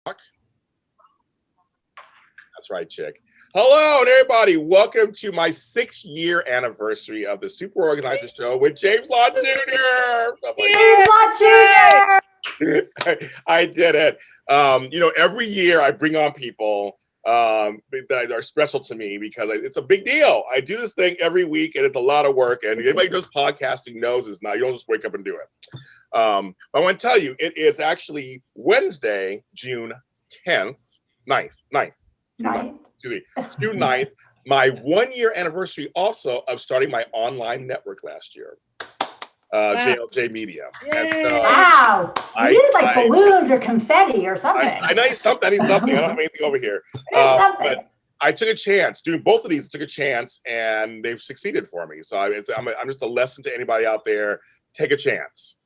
That's right, chick. Hello, and everybody. Welcome to my 6-year anniversary of the Super Organizer Show with James Law Jr. James Law Jr. I did it. Every year I bring on people that are special to me because it's a big deal. I do this thing every week, and it's a lot of work. And anybody who does podcasting knows it's not. You don't just wake up and do it. But I want to tell you, it is actually Wednesday, June 10th, 9th. June 9th, my 1-year anniversary also of starting my online network last year. JLJ Media. Wow. You needed like balloons or confetti or something. I need something. I don't have anything over here. But I took a chance. Doing both of these, took a chance, and they've succeeded for me. So I'm just a lesson to anybody out there. Take a chance.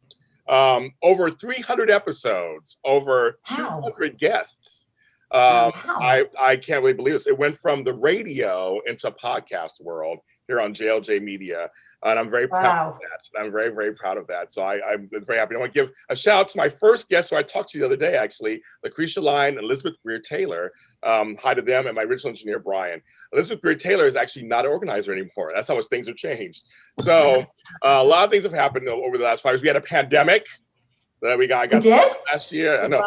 Over 300 episodes, over 200 guests. I can't really believe this. It went from the radio into podcast world here on JLJ Media. And I'm very proud of that. I'm very, very proud of that. So I'm very happy. I want to give a shout out to my first guest who I talked to the other day, actually, Lucretia Lyon and Elizabeth Greer-Taylor. Hi to them and my original engineer, Brian. Elizabeth Greer-Taylor is actually not an organizer anymore. That's how much things have changed. So a lot of things have happened over the last 5 years. We had a pandemic that we got last year. I know.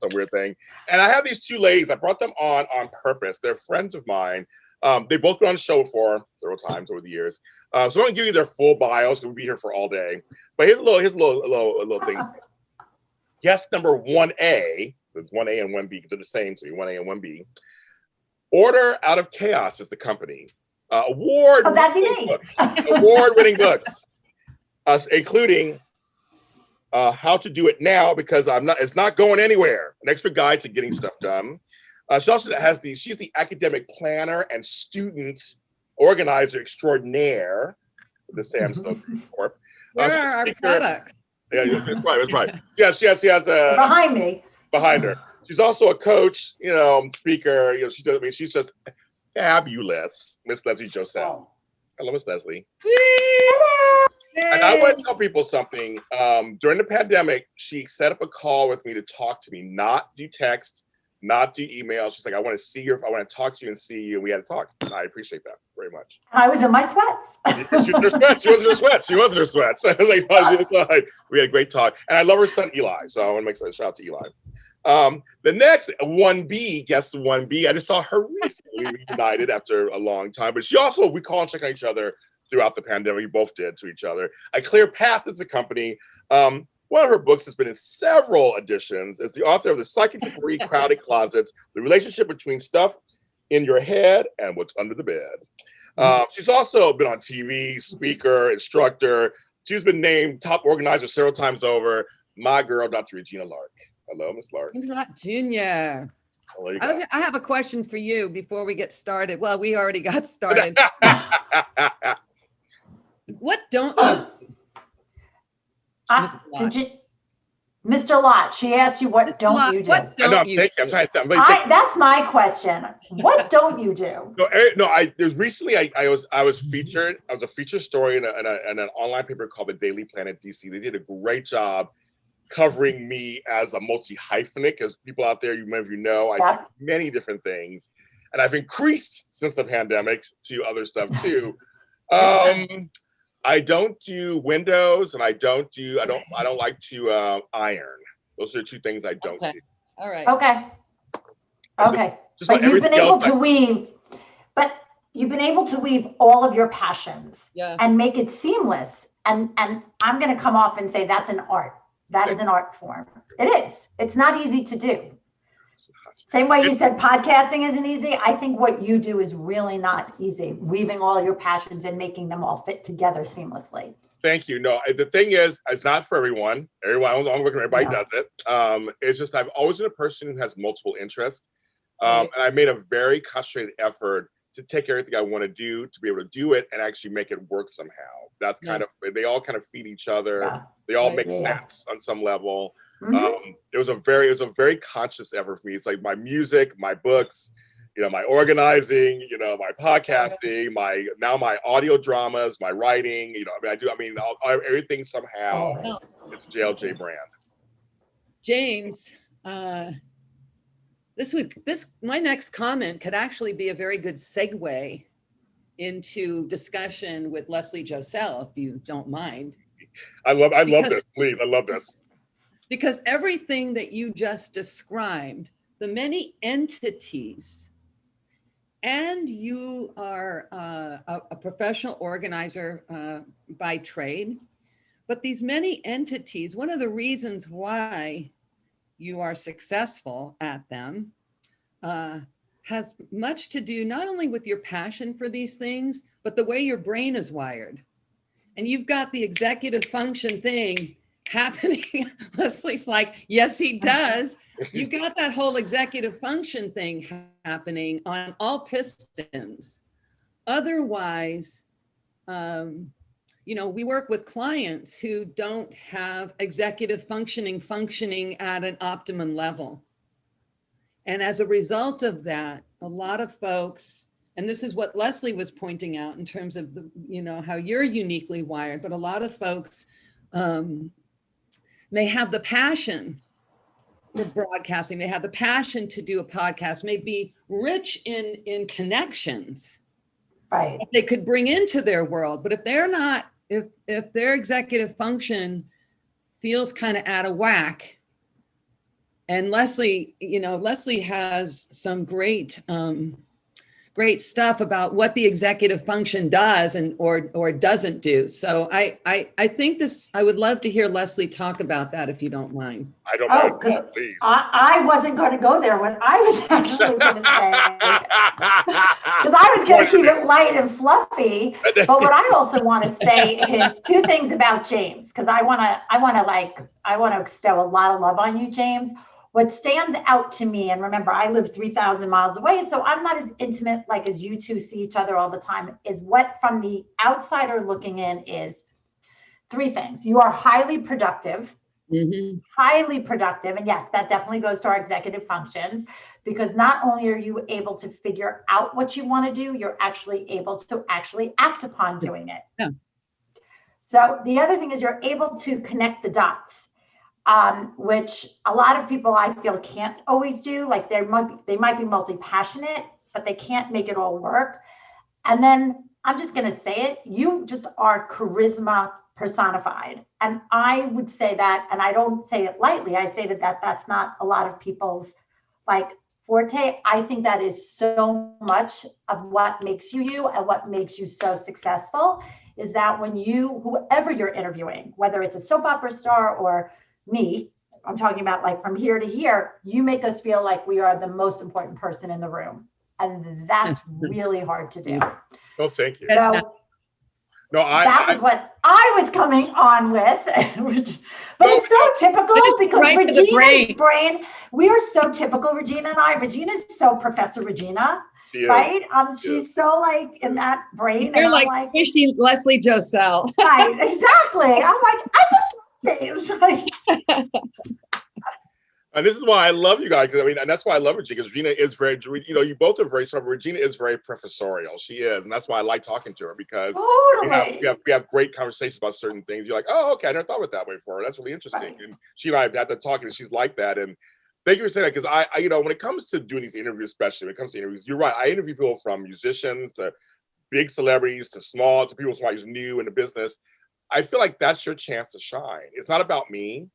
A weird thing. And I have these two ladies. I brought them on purpose. They're friends of mine. They've both been on the show for several times over the years. So I'm going to give you their full bios. We'll be here for all day. But here's a little thing. Guest number 1A. It's 1A and 1B because they're the same. So 1A and 1B. Order Out of Chaos is the company. Award-winning books, including How to Do It Now because it's not going anywhere. An expert guide to getting stuff done. She also she's the academic planner and student organizer extraordinaire of the Sam Stokes Corp. Where are our products? Yeah, that's right. Yes, she has behind her. She's also a coach, speaker. She's just fabulous, Miss Leslie Josel. Hello, Miss Leslie. Hello. And I want to tell people something. During the pandemic, she set up a call with me to talk to me, not do text, not do email. She's like, I want to see you. I want to talk to you and see you. And we had to talk. And I appreciate that very much. I was in my sweats. She was in her sweats. I was like, we had a great talk. And I love her son, Eli. So I want to make a shout out to Eli. The next 1B, guest 1B, I just saw her recently reunited after a long time. But we call and check on each other throughout the pandemic. We both did to each other. A Clear Path is a company. One of her books has been in several editions. It's the author of The Psychic Debris, Crowded Closets, The Relationship Between Stuff in Your Head and What's Under the Bed. She's also been on TV, speaker, instructor. She's been named top organizer several times over. My girl, Dr. Regina Lark. Hello, Miss Lark. Junior. I have a question for you before we get started. Well, we already got started. What don't you? Mr. Lott, she asked you, what don't you do? What don't you do? I'm trying to that's my question. What don't you do? There's recently I was featured. I was a featured story in an online paper called the Daily Planet DC. They did a great job covering me as a multi-hyphenate, because people out there, many of you know, I do many different things. And I've increased since the pandemic to other stuff too. I don't do windows, and I don't like to iron. Those are 2 things I don't do. All right. Okay. But you've been able to weave. But you've been able to weave all of your passions and make it seamless. And I'm going to come off and say that's an art. That is an art form. It is. It's not easy to do. Same way you said podcasting isn't easy. I think what you do is really not easy, weaving all your passions and making them all fit together seamlessly. Thank you. No, the thing is, it's not for everyone. Everybody does it. It's just I've always been a person who has multiple interests. And I made a very concentrated effort to take everything I want to do, to be able to do it and actually make it work somehow. That's they all kind of feed each other. Yeah. They all make sense on some level. Mm-hmm. It was a very conscious effort for me. It's like my music, my books, my organizing, my podcasting, my audio dramas, my writing, everything somehow. It's a JLJ brand. James, my next comment could actually be a very good segue into discussion with Leslie Josel, if you don't mind. I love this. Please, I love this. Because everything that you just described, the many entities, and you are a professional organizer by trade, but these many entities, one of the reasons why you are successful at them has much to do not only with your passion for these things, but the way your brain is wired. And you've got the executive function thing happening. Leslie's like, yes, he does. You got that whole executive function thing happening on all pistons. Otherwise, we work with clients who don't have executive functioning at an optimum level. And as a result of that, a lot of folks, and this is what Leslie was pointing out in terms of how you're uniquely wired, but a lot of folks may have the passion for broadcasting, they have the passion to do a podcast, may be rich in connections, right, that they could bring into their world. But if they're not, if their executive function feels kind of out of whack, and Leslie has some great stuff about what the executive function does or doesn't do. So I think I would love to hear Leslie talk about that, if you don't mind. I don't mind that, please. I wasn't going to go there. What I was actually going to say, because I was going to keep it light and fluffy. But what I also want to say is two things about James, because I want to bestow a lot of love on you, James. What stands out to me, and remember, I live 3,000 miles away, so I'm not as intimate as you two see each other all the time, is what from the outsider looking in is three things. You are highly productive, highly productive. And yes, that definitely goes to our executive functions, because not only are you able to figure out what you want to do, you're actually able to actually act upon doing it. Yeah. So the other thing is you're able to connect the dots. Which a lot of people I feel can't always do. Like they might be multi-passionate, but they can't make it all work. And then I'm just going to say it, you just are charisma personified. And I would say that, and I don't say it lightly, I say that's not a lot of people's forte. I think that is so much of what makes you and what makes you so successful, is that when whoever you're interviewing, whether it's a soap opera star or me, I'm talking about from here to here, you make us feel like we are the most important person in the room. And that's really hard to do. Oh, thank you. So that was what I was coming on with. But it's so typical, because right Regina's brain, we are so typical, Regina and I. Regina's so Professor Regina, right? She's so in that brain. You're like fishing Leslie Josel. Right, exactly. I'm like, I just James. And this is why I love you guys. And that's why I love Regina, because Regina is very, you both are very similar. Regina is very professorial. She is. And that's why I like talking to her, because we have great conversations about certain things. You're like, oh, okay, I never thought of it that way before. That's really interesting. Right. And she and I have had that talking, and she's like that. And thank you for saying that, because I when it comes to doing these interviews, especially when it comes to interviews, you're right. I interview people from musicians to big celebrities to small, to people who's new in the business. I feel like that's your chance to shine. It's not about me.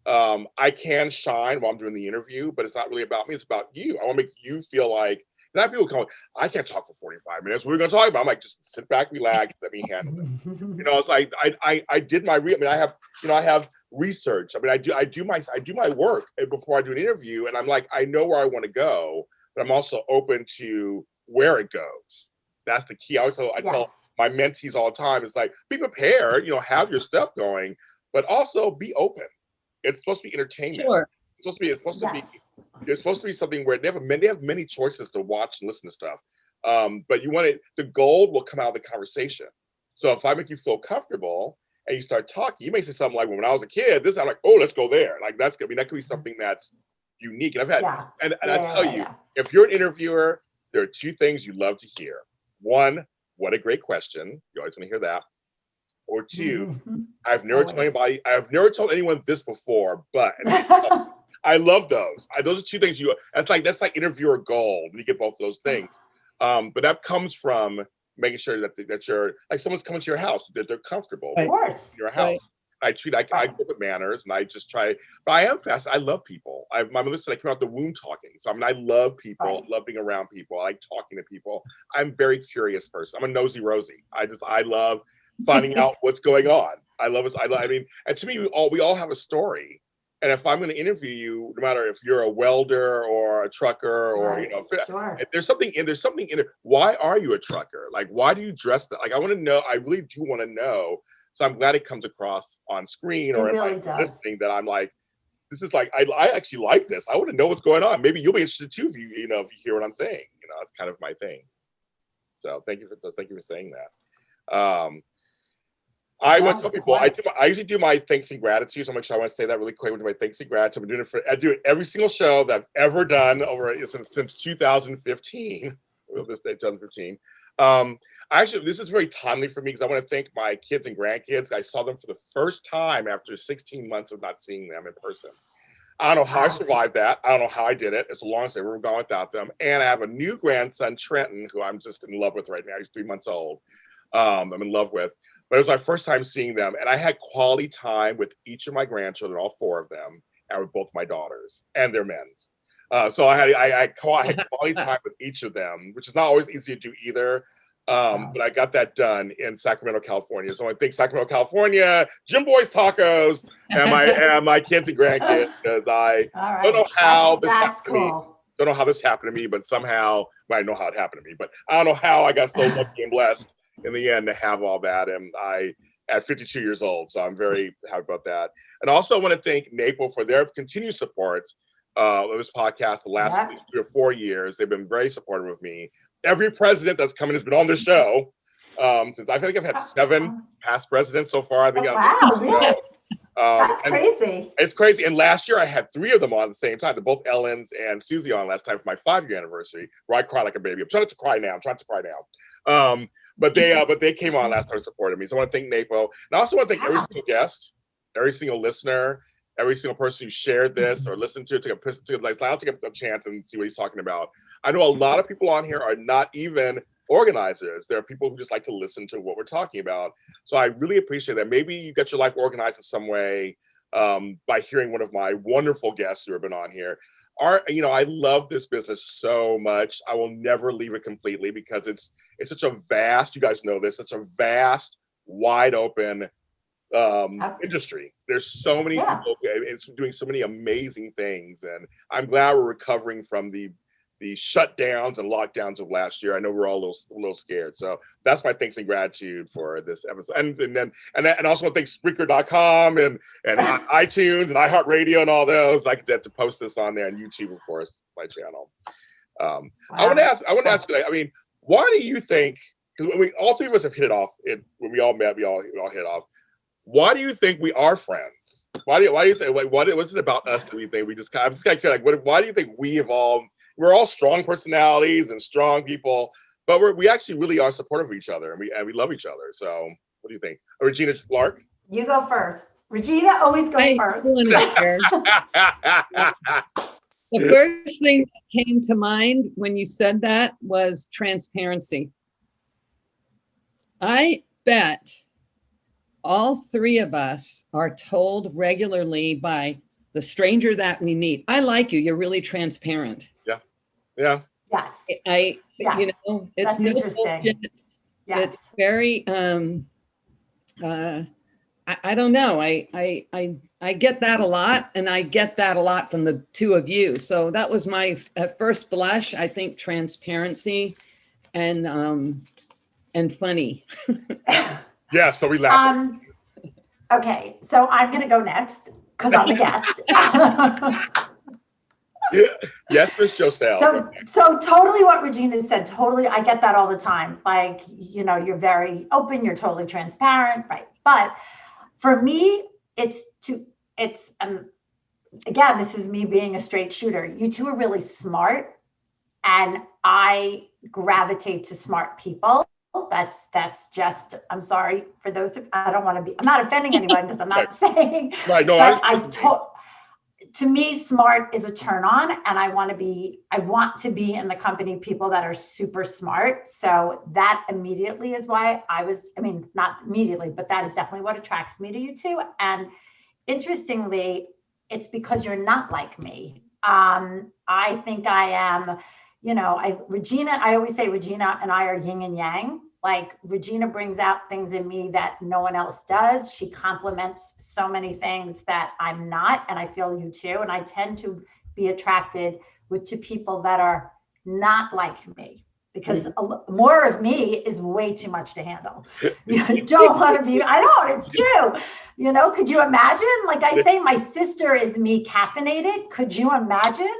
I can shine while I'm doing the interview, but it's not really about me. It's about you. I want to make you feel like, not people come, I can't talk for 45 minutes. What are we going to talk about? I'm like, just sit back, relax, let me handle it. It's like, I did my, I have research. I do my work before I do an interview, and I'm like, I know where I want to go, but I'm also open to where it goes. That's the key. I tell my mentees all the time, it's like, be prepared, have your stuff going, but also be open. It's supposed to be entertainment. Sure. It's supposed to be something where they have many choices to watch and listen to stuff. But the gold will come out of the conversation. So if I make you feel comfortable and you start talking, you may say something like, when I was a kid, I'm like, oh, let's go there. That could be something that's unique. And I've had, and I tell you, if you're an interviewer, there are two things you love to hear. One, what a great question. You always want to hear that. Or two, I've never told anyone this before, but I love those. Those are two things that's like interviewer gold when you get both of those things. But that comes from making sure that you're like someone's coming to your house, that they're comfortable Of course. in your house. Right. I grew up with manners, and I just try, but I am fast. I love people. My mother said I came out the womb talking. So I mean, I love people, love being around people. I like talking to people. I'm a very curious person. I'm a nosy Rosie. I love finding out what's going on. I mean, and to me, we all have a story. And if I'm going to interview you, no matter if you're a welder or a trucker or there's something in there. Why are you a trucker? Like, why do you dress that? Like, I want to know. I really do want to know. So I'm glad it comes across on screen or listening that I'm like, this is like, I actually like this. I want to know what's going on. Maybe you'll be interested too if you hear what I'm saying. That's kind of my thing. So thank you for saying that. I want to tell people, I usually do my thanks and gratitude. So I'm sure I want to say that really quick. My thanks and gratitude. I do it every single show that I've ever done since 2015. This day, 2015. Actually, this is very timely for me because I want to thank my kids and grandkids. I saw them for the first time after 16 months of not seeing them in person. I don't know how I survived that. I don't know how I did it. As long as they were gone without them. And I have a new grandson, Trenton, who I'm just in love with right now. He's 3 months old. I'm in love with. But it was my first time seeing them. And I had quality time with each of my grandchildren, all 4 of them, and with both my daughters and their men's. So I had quality time with each of them, which is not always easy to do either. But I got that done in Sacramento, California. So I think Sacramento, California, Jim Boy's Tacos, and my kids and grandkids, because don't know how this happened to me. Don't know how this happened to me, but somehow I know how it happened to me. But I don't know how I got so lucky and blessed in the end to have all that. And I at 52 years old, so I'm very happy about that. And also I want to thank NAPO for their continued support of this podcast the last 3 or 4 years. They've been very supportive of me. Every president that's coming has been on the show. Since I think I've had 7 past presidents so far. I think really? That's crazy. It's crazy. And last year I had 3 of them on at the same time. They're both Ellens and Susie on last time for my 5-year anniversary, where I cried like a baby. I'm trying not to cry now. But they came on last time and supported me. So I want to thank NAPO. And I also want to thank every single guest, every single listener, every single person who shared this or listened to it, I'll take a chance and see what he's talking about. I know a lot of people on here are not even organizers. There are people who just like to listen to what we're talking about. So I really appreciate that. Maybe you got your life organized in some way by hearing one of my wonderful guests who have been on here. I love this business so much. I will never leave it completely because it's such a vast, you guys know this, such a vast, wide open industry. There's so many people, it's doing so many amazing things. And I'm glad we're recovering from the shutdowns and lockdowns of last year. I know we're all a little scared. So that's my thanks and gratitude for this episode. And also want to thank Spreaker.com and iTunes and iHeartRadio and all those. I get to post this on there, and YouTube, of course, my channel. I want to ask you, I mean, why do you think, because all 3 of us have hit it off when we all met, we all hit off. Why do you think we are friends? Why do you think, what is it about us that we think I'm just kind of curious, why do you think we evolved? We're all strong personalities and strong people, but we actually really are supportive of each other, and we love each other. So what do you think? Regina, Lark? You go first. Regina always goes first. The first thing that came to mind when you said that was transparency. I bet all 3 of us are told regularly by the stranger that we meet, I like you, you're really transparent. Yeah. Yes. It's that's interesting. Yes. It's very I don't know. I get that a lot, and I get that a lot from the 2 of you. So that was my at first blush. I think transparency and funny. Yes, but we laugh. Okay, so I'm gonna go next because I'm the guest. Yes, Miss Josel. So totally what Regina said, totally, I get that all the time. Like, you're very open, you're totally transparent, right? But for me, again, this is me being a straight shooter. You 2 are really smart, and I gravitate to smart people. That's just, I'm sorry for those, I'm not offending anyone because I'm not saying, right, no, to me, smart is a turn on, and I want to be in the company of people that are super smart. So that immediately is why not immediately, but that is definitely what attracts me to you two. And interestingly, it's because you're not like me. I think I am, Regina, I always say Regina and I are yin and yang. Like Regina brings out things in me that no one else does. She complements so many things that I'm not, and I feel you too. And I tend to be attracted to people that are not like me, because more of me is way too much to handle. You don't want to be, I know, it's true. Could you imagine? Like I say, my sister is me caffeinated. Could you imagine?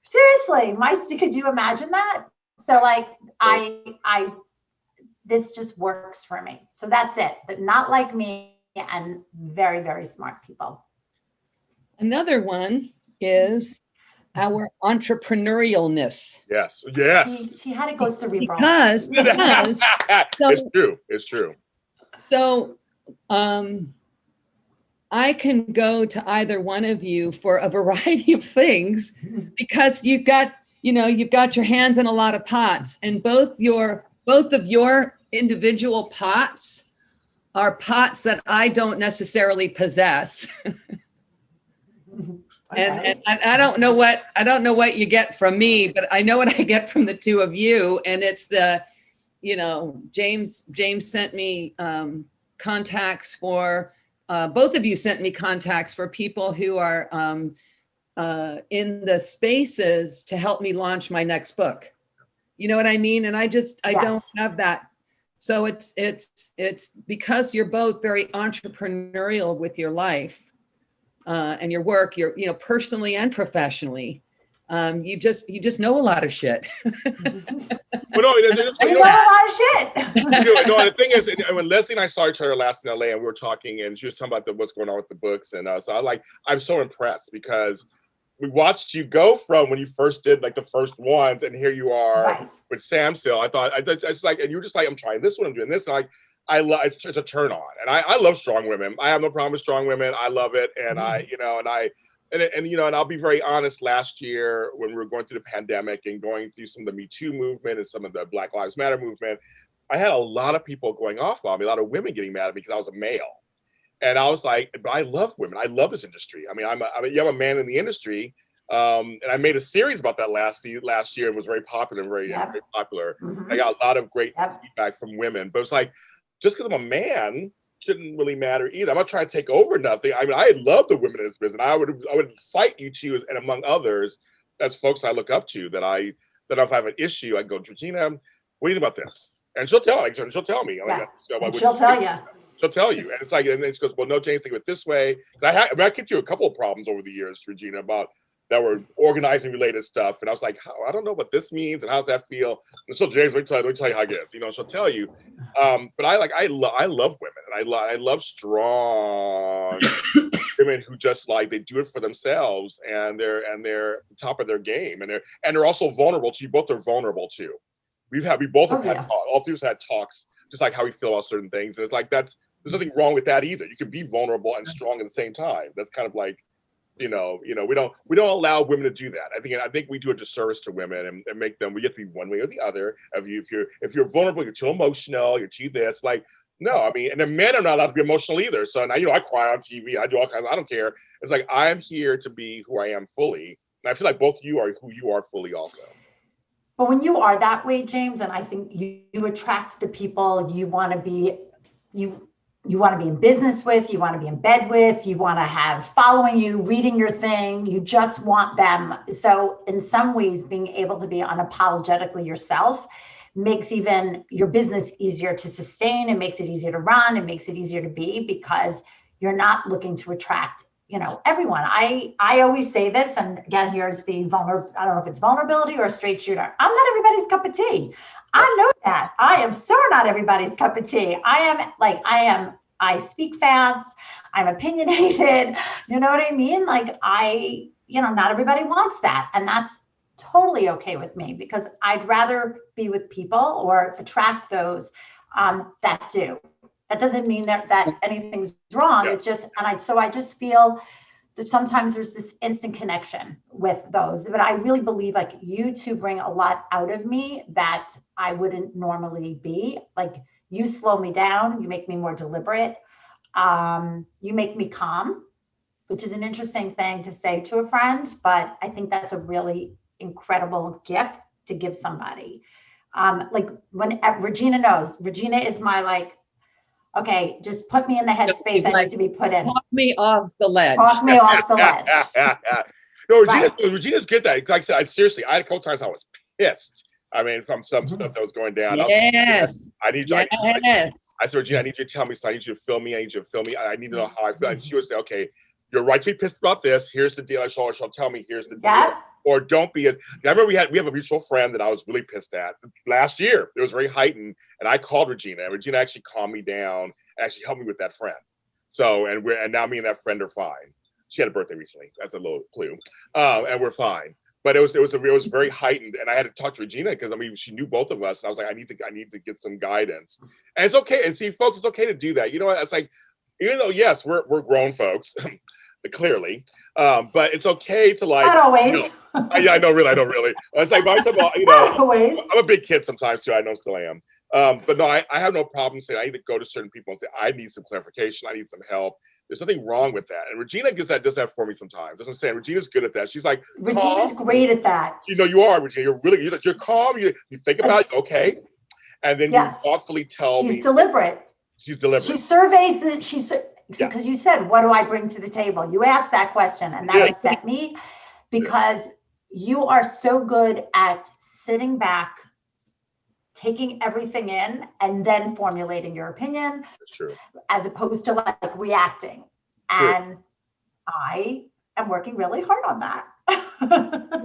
Seriously, could you imagine that? So like, this just works for me. So that's it. But not like me, and very, very smart people. Another one is our entrepreneurialness. Yes. She had to go cerebral. Because it's true. So I can go to either one of you for a variety of things, because you've got your hands in a lot of pots, and both of your individual pots are pots that I don't necessarily possess. And I don't know what you get from me, but I know what I get from the two of you. And it's James sent me contacts for, both of you sent me contacts for people who are in the spaces to help me launch my next book. You know what I mean? And I don't have that. So it's because you're both very entrepreneurial with your life and your work, personally and professionally. You just know a lot of shit. Well, no, you know a lot of shit. The thing is, when Leslie and I saw each other last in LA, and we were talking, and she was talking about what's going on with the books, and so I'm so impressed, because we watched you go from when you first did like the first ones, and here you are with Sam still. I thought, it's like, and you were just like, I'm trying this one, I'm doing this. And I love, it's a turn on, and I love strong women. I have no problem with strong women. I love it, and and I'll be very honest. Last year, when we were going through the pandemic and going through some of the Me Too movement and some of the Black Lives Matter movement, I had a lot of people going off on me, a lot of women getting mad at me because I was a male. And I was like, but I love women. I love this industry. I mean, I'm a man in the industry. And I made a series about that last year. It was very popular and very popular. Mm-hmm. I got a lot of great feedback from women, but it's like, just because I'm a man shouldn't really matter either. I'm not trying to take over nothing. I mean, I love the women in this business. I would cite you two, and among others, as folks I look up to, that if I have an issue, I go, Regina, what do you think about this? And she'll tell me. She'll tell me. She'll tell you. She'll tell you. And it's like, and then she goes, well, no, James, think of it this way. I kicked you a couple of problems over the years, Regina, about that were organizing related stuff. And I was like, I don't know what this means, and how's that feel? And so, James, let me tell you how it gets. She'll tell you. But I love women, and I love strong women who just like, they do it for themselves, and they're at the top of their game, and they're also vulnerable to you. Both are vulnerable too. We both have had all three of us had talks, just like how we feel about certain things. And it's like, there's nothing wrong with that either. You can be vulnerable and strong at the same time. That's kind of like, we don't allow women to do that. I think we do a disservice to women and make them, we get to be one way or the other. If you're vulnerable, you're too emotional, you're too this, like, no, I mean, and the men are not allowed to be emotional either. So now, I cry on TV, I do all kinds, I don't care. It's like, I am here to be who I am fully. And I feel like both of you are who you are fully also. But when you are that way, James, and I think you attract the people you want to be, you want to be in business with, you want to be in bed with, you want to have following you, reading your thing, you just want them. So in some ways, being able to be unapologetically yourself makes even your business easier to sustain. It makes it easier to run. It makes it easier to be, because you're not looking to attract, everyone. I always say this, and again, here's the I don't know if it's vulnerability or a straight shooter. I'm not everybody's cup of tea. I know that. I am so not everybody's cup of tea. I speak fast. I'm opinionated. You know what I mean? Like not everybody wants that. And that's totally okay with me, because I'd rather be with people or attract those that do. That doesn't mean that anything's wrong. It's just, I just feel sometimes there's this instant connection with those, but I really believe like you two bring a lot out of me that I wouldn't normally be. Like you slow me down, you make me more deliberate. You make me calm, which is an interesting thing to say to a friend, but I think that's a really incredible gift to give somebody. Like when Regina knows, Regina is my like, okay, just put me in the headspace I need to be put in. Talk me off the ledge. Talk me off the ledge. No, Regina's good at that. Like I said, I had a couple times I was pissed. I mean, from some stuff that was going down. Yes. I need you. I said, Regina, I need you to tell me. So I need you to fill me. I need you to fill me. I need to know how I feel. And she would say, okay, you're right to be pissed about this. Here's the deal. She'll tell me, here's the deal. Or don't be. I remember we have a mutual friend that I was really pissed at last year. It was very heightened, and I called Regina. And Regina actually calmed me down and actually helped me with that friend. So and now me and that friend are fine. She had a birthday recently. That's a little clue, and we're fine. But it was very heightened, and I had to talk to Regina because I mean she knew both of us, and I was like, I need to get some guidance. And it's okay. And see, folks, it's okay to do that. You know what? It's like, even though yes, we're grown folks. Clearly, but it's okay to like. Not always. You know, I don't really. It's like, I'm a big kid sometimes too. I know still am. But no, I have no problem saying I need to go to certain people and say I need some clarification. I need some help. There's nothing wrong with that. And Regina does that for me sometimes. That's what I'm saying. Regina's good at that. She's like, Regina's great at that. You know, you are, Regina. You're calm. You think about it, okay, and then you thoughtfully tell me. She's deliberate. She's deliberate. She surveys because you said, what do I bring to the table? You asked that question, and that upset me because you are so good at sitting back, taking everything in, and then formulating your opinion. That's true. As opposed to like reacting. True. And I am working really hard on that.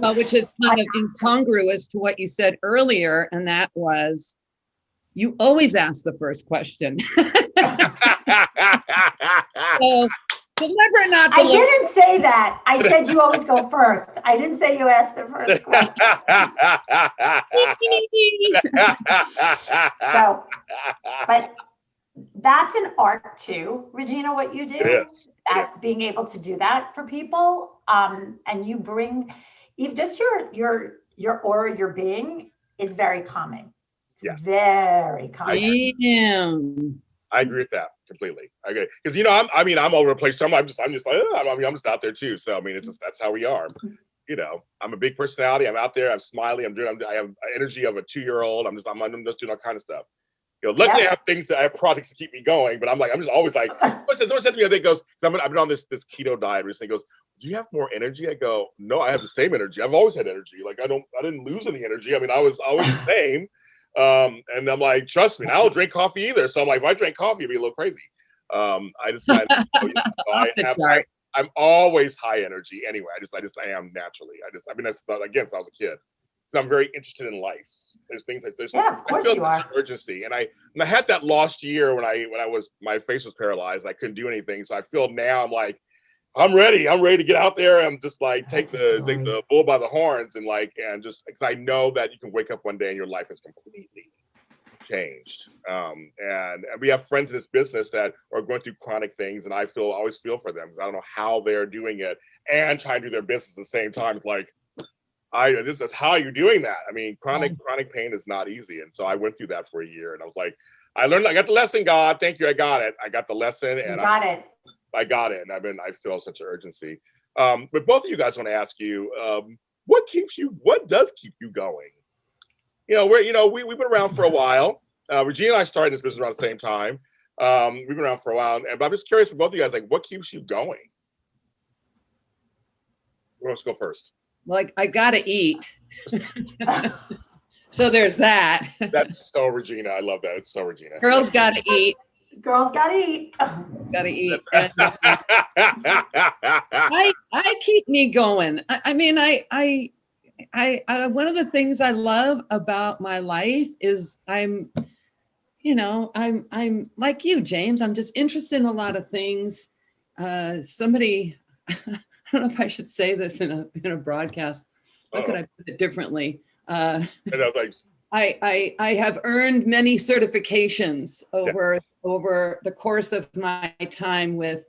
Well, which is kind of incongruous to what you said earlier, and that was, you always ask the first question. So, deliver or not deliver. I didn't say that. I said you always go first. I didn't say you asked the first question. So, but that's an art too, Regina, what you do. It is. At being able to do that for people. And you bring, even just your aura, your being is very calming. Yes. Very calming. Damn. I agree with that completely. Okay, because you know, I'm over the place. So I'm just like, I'm just out there too. So I mean, it's just that's how we are. You know, I'm a big personality. I'm out there. I'm smiley. I have energy of a 2-year-old. I'm just doing all kind of stuff. You know, luckily I have projects to keep me going. But I'm just always like, someone said to me the other day, goes, because I've been on this keto diet recently. Goes, do you have more energy? I go, no, I have the same energy. I've always had energy. Like I didn't lose any energy. I mean, I was the same. And I'm like, trust me, I don't drink coffee either. So I'm like, if I drank coffee, it'd be a little crazy. I just kind of, I'm always high energy anyway. I am naturally. That's since I was a kid. So I'm very interested in life. There's things like this. Yeah, of course you are. Urgency, and I had that lost year when my face was paralyzed. I couldn't do anything. So I feel now I'm like, I'm ready to get out there. I'm just like take the bull by the horns and just because I know that you can wake up one day and your life is completely changed. And we have friends in this business that are going through chronic things, and I always feel for them because I don't know how they're doing it and trying to do their business at the same time. It's like, this is how you're doing that. I mean, chronic pain is not easy, and so I went through that for a year, and I was like, I got the lesson, God. Thank you, I got it. I got the lesson, and I got it, and I feel such an urgency. But both of you guys, want to ask you, what does keep you going? You know, we've been around for a while. Regina and I started this business around the same time. We've been around for a while, but I'm just curious for both of you guys, like, what keeps you going? Let's go first. Like, I gotta eat. So there's that. That's so Regina. I love that. It's so Regina. Girls gotta eat. Girls gotta eat. Gotta eat. And, I keep me going. I mean, I one of the things I love about my life is I'm like you, James. I'm just interested in a lot of things. Somebody, I don't know if I should say this in a broadcast. How could I put it differently? I have earned many certifications over the course of my time with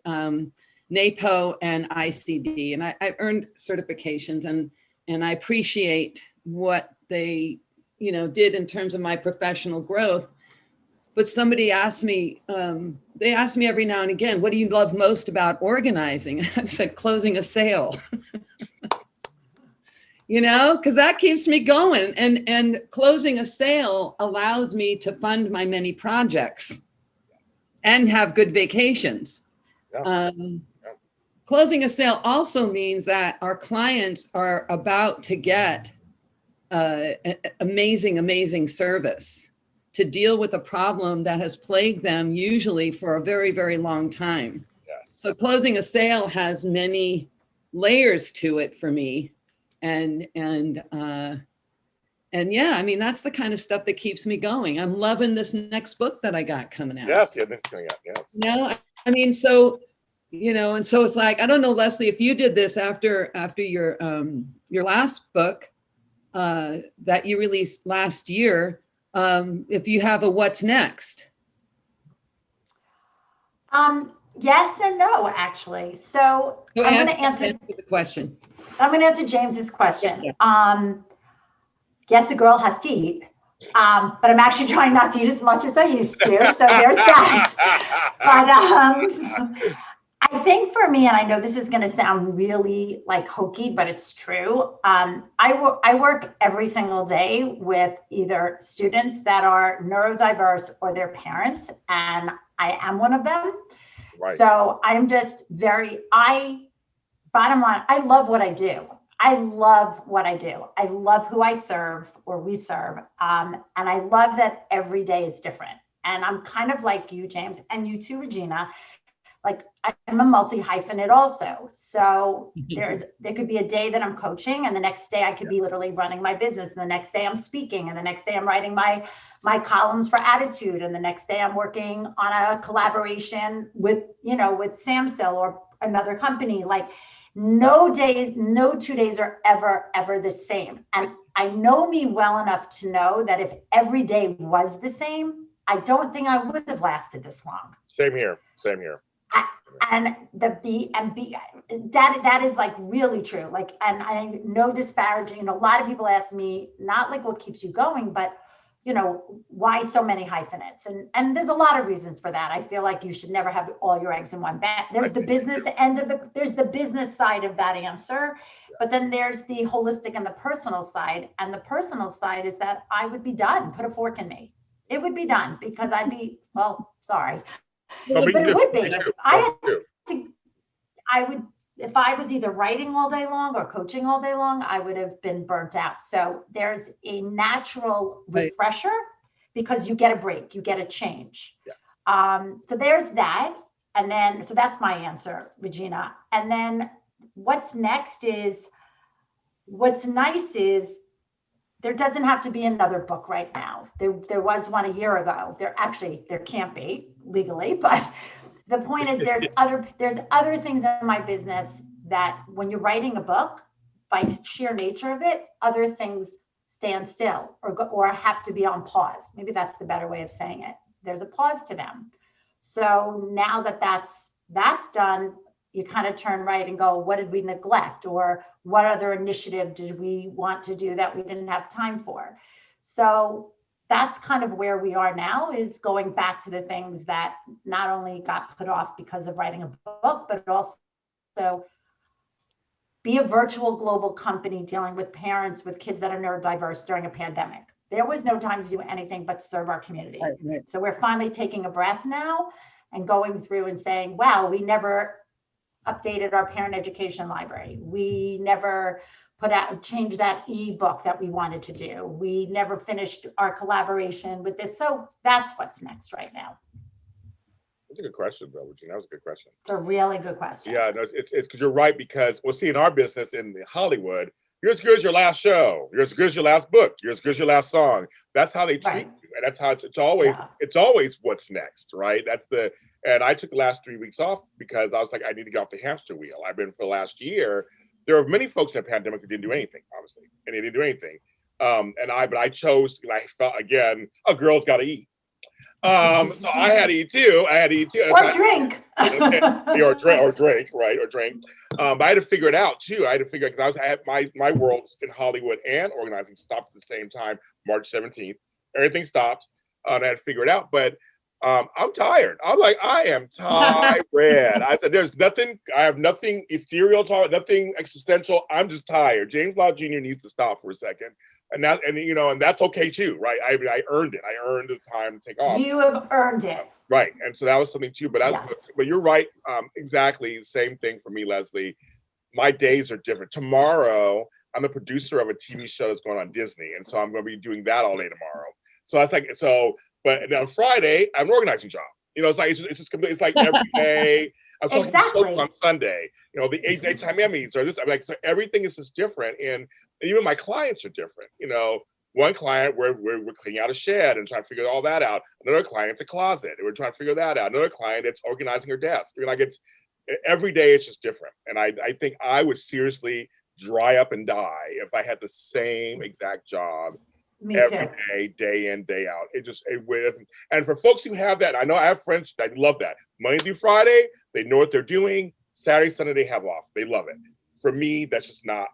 NAPO and ICD, and I've earned certifications, and I appreciate what they, did in terms of my professional growth. But somebody asked me, they ask me every now and again, what do you love most about organizing? I said, closing a sale. Because that keeps me going. And closing a sale allows me to fund my many projects and have good vacations. Yeah. Closing a sale also means that our clients are about to get amazing, amazing service to deal with a problem that has plagued them usually for a very, very long time. Yes. So closing a sale has many layers to it for me. And yeah, I mean, that's the kind of stuff that keeps me going. I'm loving this next book that I got coming out. Yes, yeah, that's coming out, yes. I mean, so, and so it's like, I don't know, Leslie, if you did this after your last book that you released last year, if you have a what's next? Yes and no, actually. So I'm going to answer the question. I'm going to answer James's question. Yeah. Yes, a girl has to eat, but I'm actually trying not to eat as much as I used to. So there's that. But I think for me, and I know this is going to sound really like hokey, but it's true. I work every single day with either students that are neurodiverse or their parents, and I am one of them. Right. So I'm just bottom line, I love what I do. I love what I do. I love who I serve or we serve. And I love that every day is different. And I'm kind of like you, James, and you too, Regina. Like I'm a multi-hyphenate also. So there could be a day that I'm coaching, and the next day I could be literally running my business. And the next day I'm speaking, and the next day I'm writing my columns for Attitude. And the next day I'm working on a collaboration with Samsel or another company. Like no 2 days are ever the same. And I know me well enough to know that if every day was the same, I don't think I would have lasted this long. Same here. And that is like really true. Like, and I know disparaging, a lot of people ask me, not like what keeps you going, but why so many hyphenates? And there's a lot of reasons for that. I feel like you should never have all your eggs in one basket. There's the business there's the business side of that answer, but then there's the holistic and the personal side. And the personal side is that I would be done. Put a fork in me. It would be done because I'd be, sorry. But it would be. I would, if I was either writing all day long or coaching all day long, I would have been burnt out. So there's a natural refresher because you get a break, you get a change. Yes. So there's that. And then, so that's my answer, Regina. And then what's next is, what's nice is there doesn't have to be another book right now. There was one a year ago. There can't be legally, but the point is there's other things in my business that when you're writing a book, by sheer nature of it, other things stand still or have to be on pause. Maybe that's the better way of saying it. There's a pause to them. So now that that's done, you kind of turn right and go, what did we neglect? Or what other initiative did we want to do that we didn't have time for? So that's kind of where we are now, is going back to the things that not only got put off because of writing a book, but also be a virtual global company dealing with parents with kids that are neurodiverse during a pandemic. There was no time to do anything but serve our community. Right. So we're finally taking a breath now and going through and saying, wow, we never updated our parent education library. We never changed that ebook that we wanted to do. We never finished our collaboration with this. So that's what's next right now. That's a good question, though, Regina. That was a good question. It's a really good question. Yeah, no, it's because you're right. Because see, in our business in Hollywood, you're as good as your last show. You're as good as your last book. You're as good as your last song. That's how they treat you, and that's how it's always what's next, right? And I took the last 3 weeks off because I was like, I need to get off the hamster wheel. I've been for the last year. There are many folks in the pandemic who didn't do anything, obviously, and they didn't do anything. But I chose, and I felt, again, a girl's got to eat. So I had to eat too. Or drink. or drink, right? Or drink. But I had to figure it out too. I had to figure it because I had my world in Hollywood and organizing stopped at the same time, March 17th. Everything stopped. And I had to figure it out. But I'm tired. I'm like, I am tired. I said, I have nothing ethereal talk, nothing existential. I'm just tired. James Law Jr. needs to stop for a second. And that's okay too, right? I mean, I earned it. I earned the time to take off. You have earned it. Right. And so that was something too. But Yes. but you're right. Exactly. Same thing for me, Leslie. My days are different. Tomorrow, I'm a producer of a TV show that's going on Disney. And so I'm going to be doing that all day tomorrow. So that's like, but on Friday, I have an organizing job. It's like every day. I'm talking soaps on Sunday. The 8 daytime Emmys or this. I'm like, so everything is just different, and even my clients are different. One client we're cleaning out a shed and trying to figure all that out. Another client, it's a closet, and we're trying to figure that out. Another client, it's organizing her desk. Every day it's just different, and I think I would seriously dry up and die if I had the same exact job. Me every too. day, day in, day out. And for folks who have that, I know I have friends that love that. Monday through Friday, they know what they're doing. Saturday, Sunday, they have off. They love it. For me, that's just not.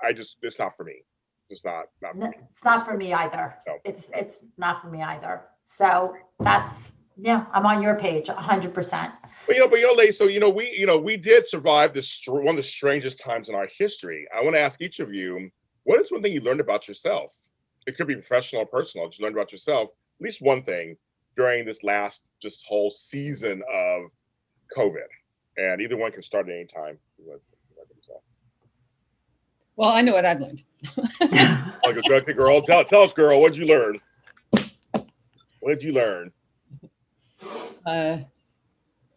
It's not for me. It's not for me. It's not for me either. No. It's not for me either. So I'm on your page 100%. But ladies, so we did survive one of the strangest times in our history. I want to ask each of you, what is one thing you learned about yourself? It could be professional or personal. Just learned about yourself, at least one thing during this last whole season of COVID. And either one can start at any time. Well, I know what I've learned. Okay, girl, tell us, girl, what did you learn? What did you learn? I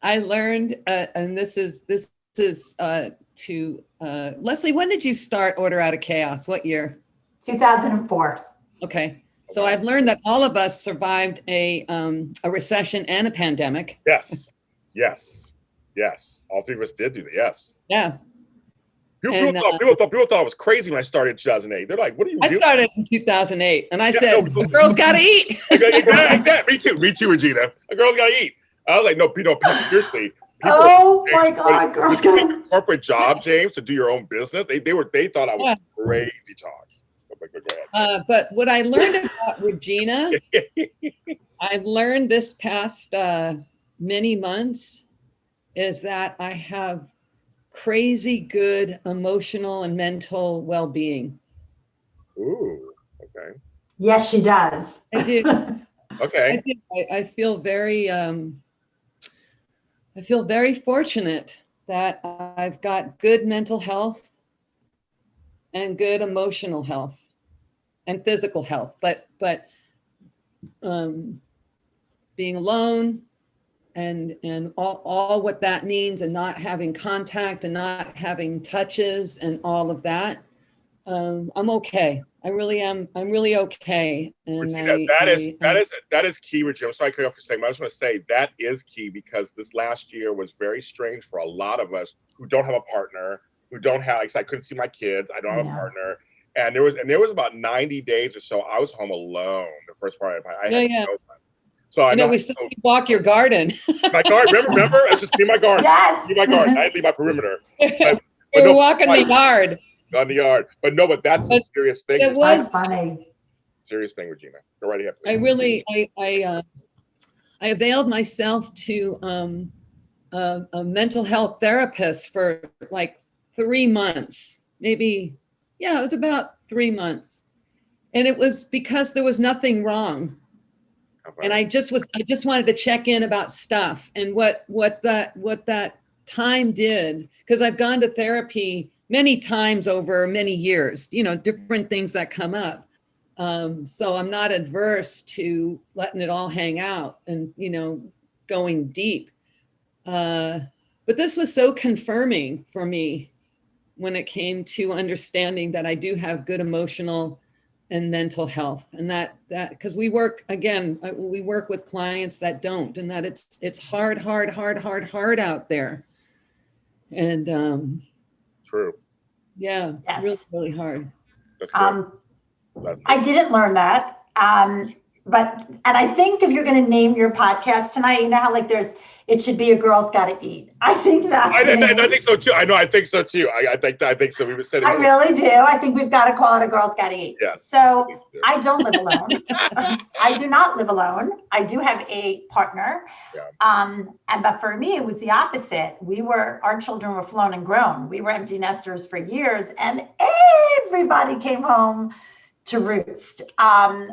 learned, and this is to Leslie. When did you start Order Out of Chaos? What year? 2004. Okay. So I've learned that all of us survived a recession and a pandemic. Yes. All three of us did do that. Yes. Yeah. People thought I was crazy when I started in 2008. They're like, "What are you doing?" I started in 2008, and I said, "The girls got to eat." Me too, Regina. A girl's got to eat. I was like, "No, seriously." My God, girls got a corporate job, James, to do your own business. They thought I was crazy talk. But what I learned about Regina, I've learned this past many months, is that I have crazy good emotional and mental well-being. Ooh, okay. Yes, she does. I do. Okay. I feel very fortunate that I've got good mental health and good emotional health and physical health, but being alone and all what that means, and not having contact and not having touches and all of that, I'm okay. I really am. I'm really okay. And Regina, that is key, Regina. I'm sorry to cut you off for a second, but I just want to say that is key, because this last year was very strange for a lot of us who don't have a partner, who don't have, like I couldn't see my kids. I don't have a partner. And there was about 90 days or so I was home alone. The first part I had no one. So I know we saw you walk your garden. My garden, remember? It's just me, my garden. Yes. Me, my garden. I had to leave my perimeter. But we were walking the yard. On the yard, but that's a serious thing. It was funny. Serious thing, Regina. Go right ahead. I availed myself to a mental health therapist for like 3 months, maybe. Yeah, it was about 3 months, and it was because there was nothing wrong. Okay. And I just wanted to check in about stuff, and what that time did, because I've gone to therapy many times over many years, different things that come up. So I'm not adverse to letting it all hang out and, going deep. But this was so confirming for me when it came to understanding that I do have good emotional and mental health, and that because we work with clients that don't, and that it's hard out there. And true. Yeah, yes. really, really hard. That's good. I didn't learn that. and I think if you're going to name your podcast tonight, you know how like it should be a girl's gotta eat. I think that's I think so too. I know. I think so too. I think so. We said it. I really do. I think we've got to call it a girl's gotta eat. Yes. So I don't live alone. I do not live alone. I do have a partner. Yeah. But for me, it was the opposite. Our children were flown and grown. We were empty nesters for years, and everybody came home to roost,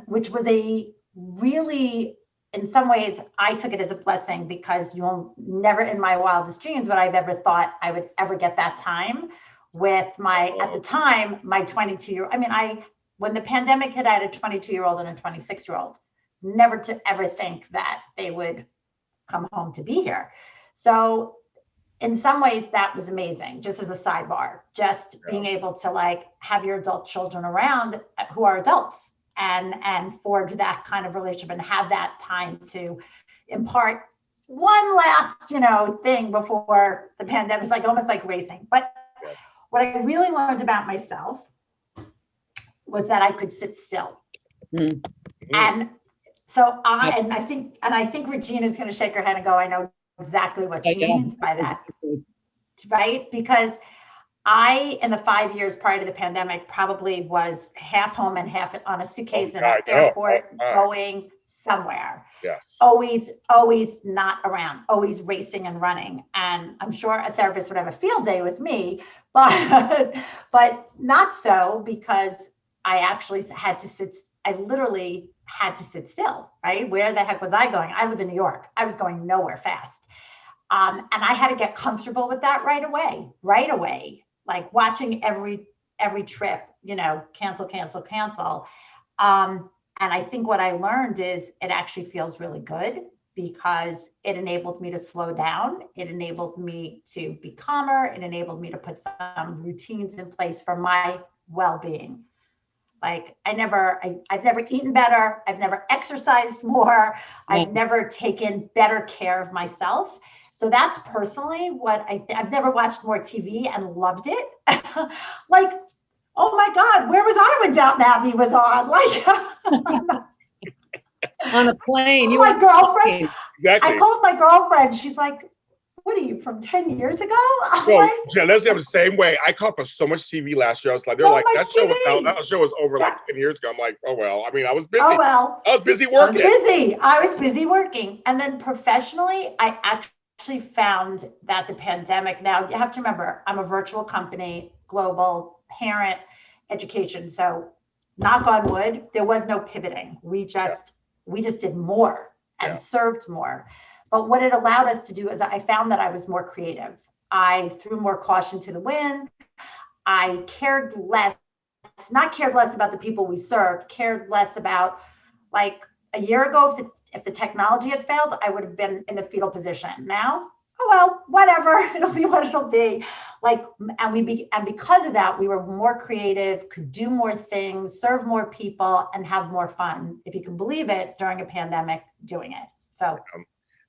which was a really, in some ways, I took it as a blessing, because you'll never in my wildest dreams would I've ever thought I would ever get that time with at the time, my 22-year-old. I mean, when the pandemic hit, I had a 22-year-old and a 26-year-old. Never to ever think that they would come home to be here. So in some ways that was amazing, just as a sidebar, just being able to like have your adult children around who are adults, and forge that kind of relationship and have that time to impart one last, thing before the pandemic. It's like almost like racing. But what I really learned about myself was that I could sit still. Mm-hmm. And so I think Regina's going to shake her head and go, I know exactly what she means by that. Right? Because I, in the 5 years prior to the pandemic, probably was half home and half on a suitcase in an airport going somewhere. Yes. Always not around, always racing and running. And I'm sure a therapist would have a field day with me, but not so, because I actually literally had to sit still, right? Where the heck was I going? I live in New York. I was going nowhere fast. And I had to get comfortable with that right away. Like watching every trip, cancel. And I think what I learned is it actually feels really good, because it enabled me to slow down. It enabled me to be calmer. It enabled me to put some routines in place for my well-being. Like I've never eaten better. I've never exercised more. I've never taken better care of myself. So that's personally what I've never watched more TV and loved it. Like, oh my God, where was I when Downton Abbey was on? Like on a plane. My girlfriend. Exactly. I called my girlfriend. She's like, what are you, from 10 years ago? Leslie, I'm the same way. I caught up so much TV last year. I was like, they're like, that show was over like 10 years ago. I'm like, oh well. I mean, I was busy. Oh well. I was busy working. I was busy working. And then professionally, I actually found that the pandemic, now you have to remember, I'm a virtual company, global parent education. So knock on wood, there was no pivoting. We just did more and served more. But what it allowed us to do is I found that I was more creative. I threw more caution to the wind. I not cared less about the people we served, cared less about, like a year ago, if the technology had failed, I would have been in the fetal position. Now, oh well, whatever, it'll be what it'll be. Like, and because of that, we were more creative, could do more things, serve more people, and have more fun, if you can believe it, during a pandemic doing it. So.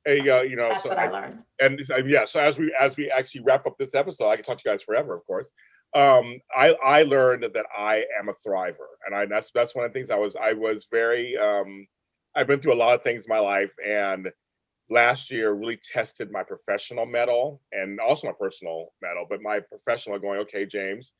That's what I learned. And so as we actually wrap up this episode, I can talk to you guys forever, of course. I learned that I am a thriver, and that's one of the things I was very. I've been through a lot of things in my life, and last year really tested my professional mettle and also my personal mettle. But my professional, going, okay, James,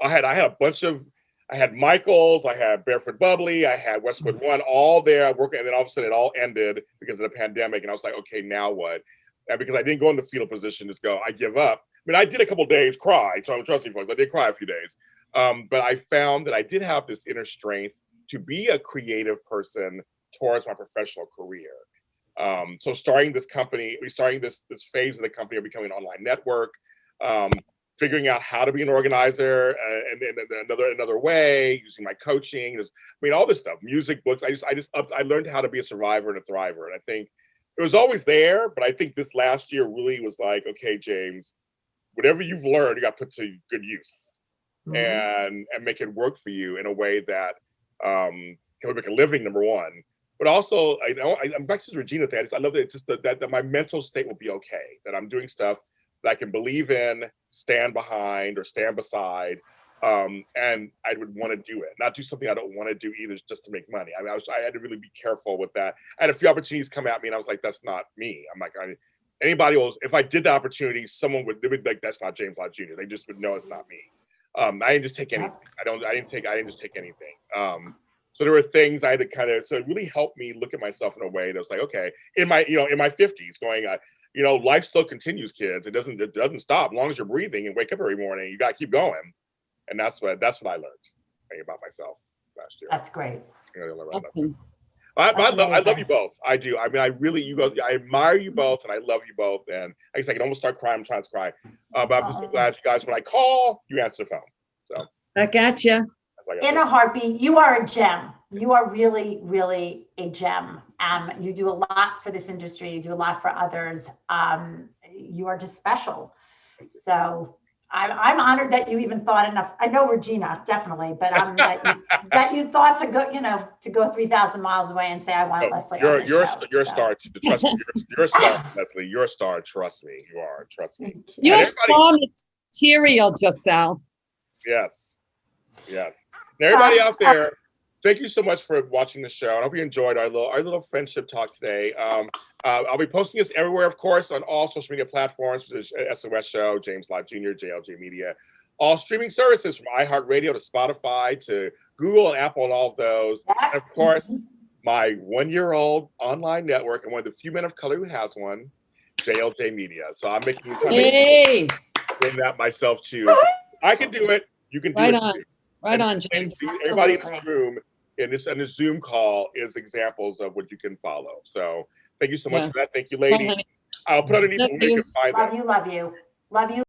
I had a bunch of. I had Michael's, I had Barefoot Bubbly, I had Westwood One, all there working, and then all of a sudden it all ended because of the pandemic, and I was like, okay, now what? And because I didn't go in the fetal position, just go, I give up. I mean, I did a couple of days cry, so trust me, folks, I did cry a few days. But I found that I did have this inner strength to be a creative person towards my professional career. So starting this company, starting this phase of the company of becoming an online network, figuring out how to be an organizer and another way, using my coaching, all this stuff, music, books. I learned how to be a survivor and a thriver. And I think it was always there, but I think this last year really was like, okay, James, whatever you've learned, you got to put to good use and make it work for you in a way that can make a living, number one. But also, I'm back to the Regina thing. I love that that my mental state will be okay, that I'm doing stuff that I can believe in, stand behind, or stand beside, And I would want to do it, not do something I don't want to do either, just to make money. I mean, I had to really be careful with that. I had a few opportunities come at me, and I was like, "That's not me." I'm like, anybody else, if I did the opportunity, they would be like, "That's not James Lott Jr." They just would know it's not me. I didn't just take anything. I didn't just take anything. So there were things I had to so it really helped me look at myself in a way that was like, okay, in my 50s, going, life still continues, kids. It doesn't stop. As long as you're breathing and wake up every morning, you got to keep going. And that's what I learned about myself last year. That's great. Awesome. I love you both. I do. I mean, I admire you both, and I love you both. And I guess I can almost start crying. I'm trying to cry. But I'm just so glad you guys, when I call, you answer the phone. So back at you. In a heartbeat. You are a gem. You are really, really a gem. You do a lot for this industry. You do a lot for others. You are just special. So I'm honored that you even thought enough. I know Regina, definitely, but that you thought to go 3,000 miles away and say, I want Leslie on this show. You're a star. Trust me. You're a star, Leslie. You're a star. Trust me. You are. Trust me. You're star material, Josel. Yes. Yes. And everybody out there, thank you so much for watching the show. I hope you enjoyed our little friendship talk today. I'll be posting this everywhere, of course, on all social media platforms. There's SOS Show, James Lott Jr., JLJ Media, all streaming services from iHeartRadio to Spotify to Google and Apple and all of those. And of course, my 1-year-old online network and one of the few men of color who has one, JLJ Media. So I'm making you bring that myself too. I can do it. You can do it too. Right on, James. Everybody in this room in this Zoom call is examples of what you can follow. So thank you so much for that. Thank you, lady. I'll put underneath where you can find them. Love you. Love you.